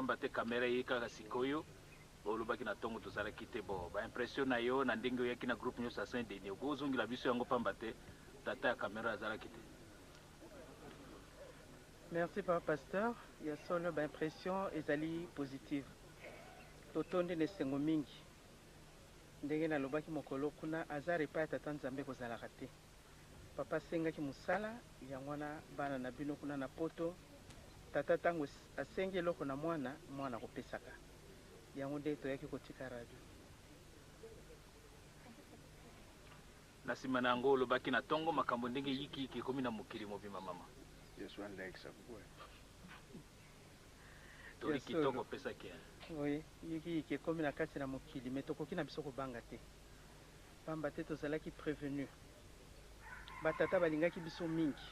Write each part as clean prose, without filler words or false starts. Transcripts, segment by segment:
pamba te kamera ye kaka sikoyo olobaki na tongo tozalaki te bo baimpression na yo na ndenge oyaki na groupe nyonso ya Saint Denis okozongela biso yango pamba te tata ya kamera azalaki te. Merci papa pasteur ya solo baimpression ezali positive totonde na esengo mingi ndenge nalobaki mokolo kuna aza repa ya tata nzambe kozalaka te papa asengaki mosala yango wana bana na bino kuna na poto tata ntango asengi eloko na mwana kopesaka yango nde toyaki kotika radio na nsima na yango olobaki na ntongo makambo ndenge yikiyiki ekomi na mokili mobima mama toli kitoko opesaki oui yikiyiki ekomi na kati na mokili me tokoki na biso kobanga te pamba te tozalaki prévenu batata balingaki biso mingi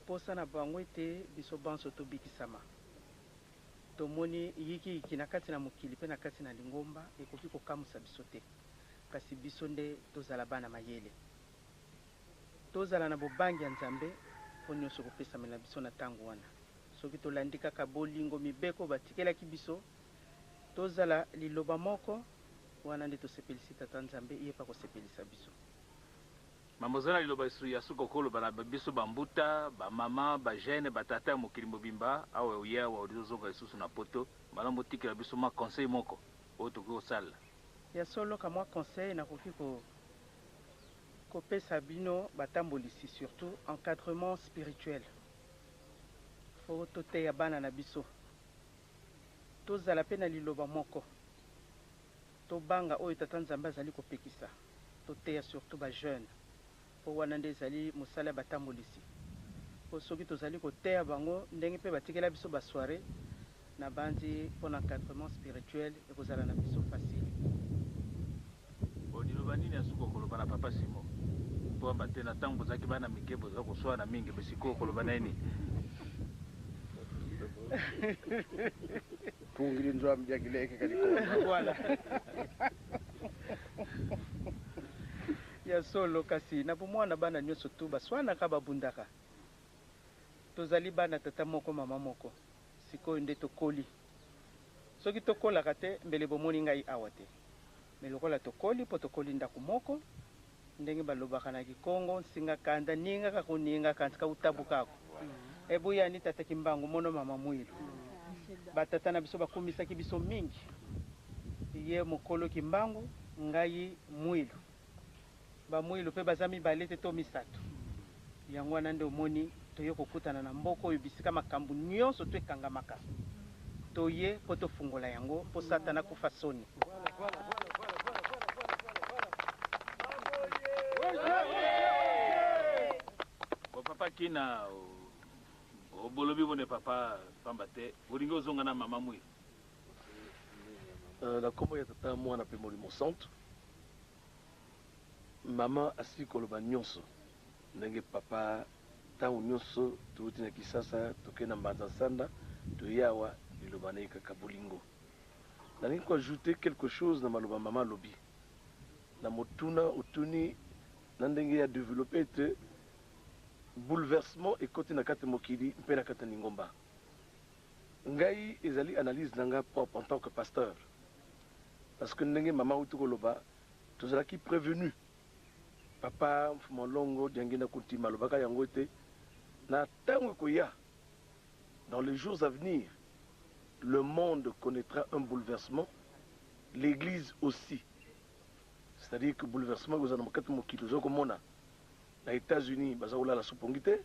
posa na bango ete biso banso tobikisama tomoni yikiyiki na kati na mokili mpe na kati na lingomba ekoki kokamusa biso te kasi biso nde tozala bana mayele tozala na bobangi ya nzambe mpo nyonso kopesamela biso na ntango wana soki tolandi kaka bolingo mibeko batikelaki biso tozala liloba moko wana nde tosepelisi tata nzambe ye pa kosepelisa biso mama ozala liloba ya suka okoloba na biso bambuta bamama bagene batata ya mokili mobimba awa oye awa olizozonga lisusu na poto malamu otikela biso mwa conseil moko oyo tokoki kosala ya solo ka mwa conseil nakoki kopesa bino batambolisi surtout encadrement spirituel fo toteya bana na biso tozala mpe na liloba moko tobanga oyo tata nzambe azali kopekisa toteya surtout bajeune mpo wana nde ezali mosala ya batambolisi po soki tozali koteya bango ndenge mpe batikela biso basoire na bandi mpo na encadrement spirituel ekozala na biso facile liloba nini asuka okoloba na papa Simon mpo amba te na ntango bozalaki bana mike boza koswana mingi besiko okoloba na ye nini pungili nzwa mjakileke kalikona voilà ya solo kasi na bomwana bana nyonso tu baswanaka babundaka tozali bana tata moko mama moko sikoyo nde tokoli soki tokolaka te mbele bomoni ngai awa te me lokola tokoli mpo tokoli ndako moko ndenge balobaka na Kikongo nsinga kanda ninga kakuninga kantika utabukako ebuyani tata kimbangu mono mama mwilu batata na biso bakumisaki biso mingi ye mokolo kimbangu ngai mwilu bamwilu mpe baza mibale te to misato yango wana nde omoni toye kokutana na mboka oyo bisika makambo nyonso to ekangamaka toye mpo tofungola yango mpo satana kufa soni papa kina obolobi bone papa pamba te olingi ozonga na mama mwilu na kombo ya tata mwana mpe molimo santo mama asili koloba nyonso ndenge papa ntango nyonso touti na kisasa tokei na mbanza nsanda toye awa liloba na ye kaka bolingo nalingi koajoute quelque chose na maloba mama alobi na motuna otuni na ndenge ya développe ete bouleversement ekoti na kati mokili mpe na kati ya lingomba ngai ezali analyse na nga propre en tant que pasteur parce que ndenge mama uti koloba tozalaki prévenu papa molongo diangi na kutima alobaka yango ete na ntango ekoya dans les jours à venir le monde connaîtra un bouleversement l'église aussi c'est-à-dire que bouleversement ekozala na makati mokili oza komona na États-Unis baza kolala supongi te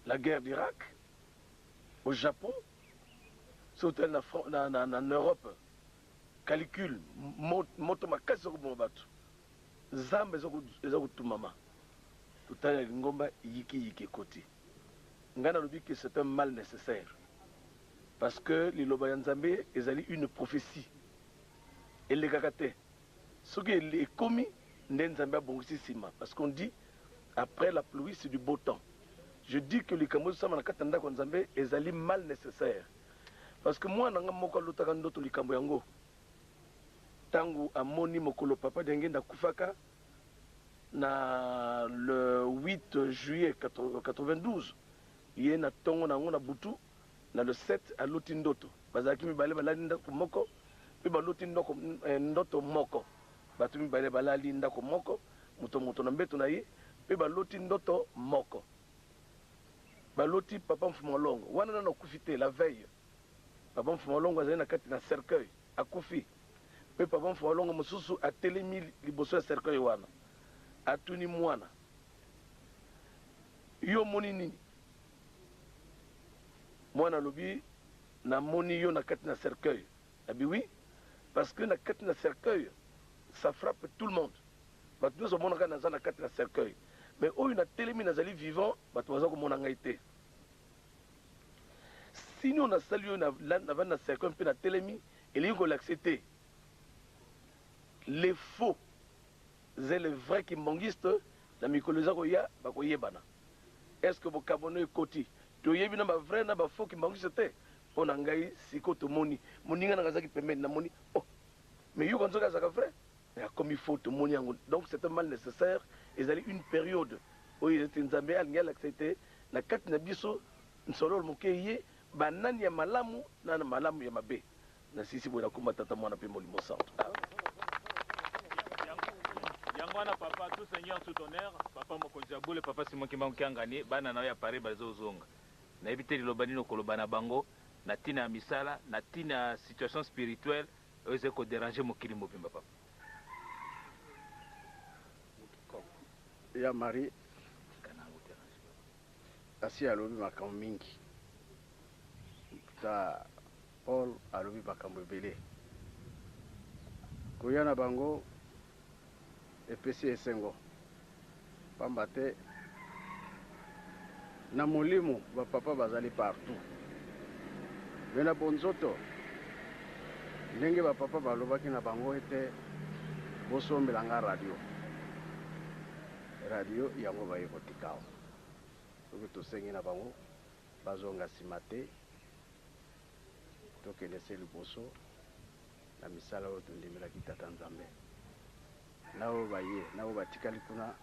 la guerre d'Irak au Japon soki na Europe calicule moto makasi eza koboma bato nzambe eza kotumama totali ya lingomba yikiyiki ekoti ngai nalobi que c'est un mal nécessaire parce que liloba ya nzambe ezali une prophétie elekaka te soki ekomi nde nzambe abongisi nsima parce qu'on dit après la pluie c'est du beau temps je dis que likambo ezosama na kati ya ndako ya nzambe ezali mal nécessaire parce que mwana nga moko alotaka ndoto likambo yango ntango amoni mokolo papa ndenge ndakufaka na le 8 juillet 92 ye na ntongo nango na butu na le 7 aloti ndoto bazalaki mibale balali ndako moko mpe baloti ndoto moko bato mibale balali ndako moko moto na mbeto na ye mpe baloti ndoto moko baloti papa Mfumolongo wana nano akufi te la veille papa Mfumolongo azali na kati na cercueil akufi mpe papa Mfumolongo mosusu atelemi liboso ya cercueil wana atuni mwana yo moni nini mwana alobi namoni yo na kati na cercueil abi oui parce que na kati na cercueil ça frappe tout le monde bato nyonso omonaka naza na kati na cercueil mais oyo natelemi nazali vivant bato baza komona ngai te sini oyo nasali oyo navandi na cercueil mpe natelemi elingi kolakise te les faux et les vrais kimbongistes na mikolo eza koya bakoyebana est ce que bokabono ekoti toyebi na bavrai na bafaux kimbongiste te mpo na ngai siko tomoni moninga nanga azaki pembeni namoni oh mais yoko nzoki azaka vrai akomi faux tomoni yango donc c'est un mal nécessaire ezali une période oyo ete nzambe alingi alakisa te na kati na biso nsololo moke ye banani ya malamu na malamu ya mabe na sisi boye nakoma tata mwana mpe molimo santo yango wana papa tout seigneur tout honneur papa mokonzi ya bule papa Simon Kimbangu Kiangani bana na yo ya pare bazozonga nayebi te liloba nini okoloba na bango na ntina ya misala na ntina ya situation spirituelle oyo ezali kodéranger mokili mobimba papa ya Marie asi alobi makambo mingi ta Paul alobi makambo ebele koya na bango epesi esengo pamba te na molimo bapapa bazali partout me na bonzoto ndenge bapapa balobaki na bango ete bosombela nga radio yango baye kotikawa soki tosengi na bango bazonga nsima te tokende se liboso na misala oyo tondemelaki tata nzambe na oyo baye na oyo batikali kuna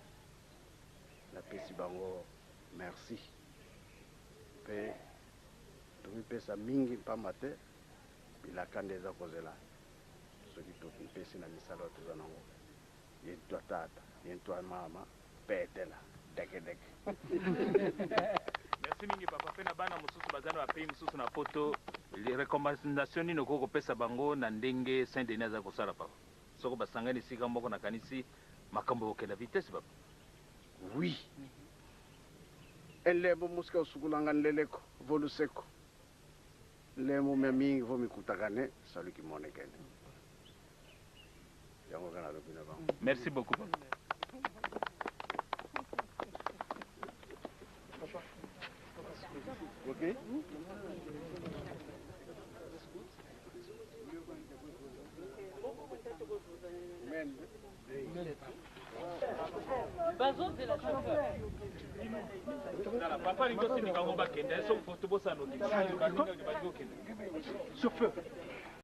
napesi bango merci mpe tomipesa mingi pamba te bilaka nde eza kozela soki topesi na misala oyo toza nango ye twa tata ye twa mama petela dekedeke merci mingi papa mpe na bana mosusu baza na bapei mosusu na poto recommandation nini okoki kopesa bango na ndenge saint denis aza kosala papa soko basangani esika moko nakanisi makambo okenda vitesse papa oui elembo musika osukulanga nleleko voluseko lemo me mingi vo mikutakane saluki monekene yango kana lobi na bango merci beaucoup papa okay papa lingi osindika ngo bakende so foto bosanoki sur feu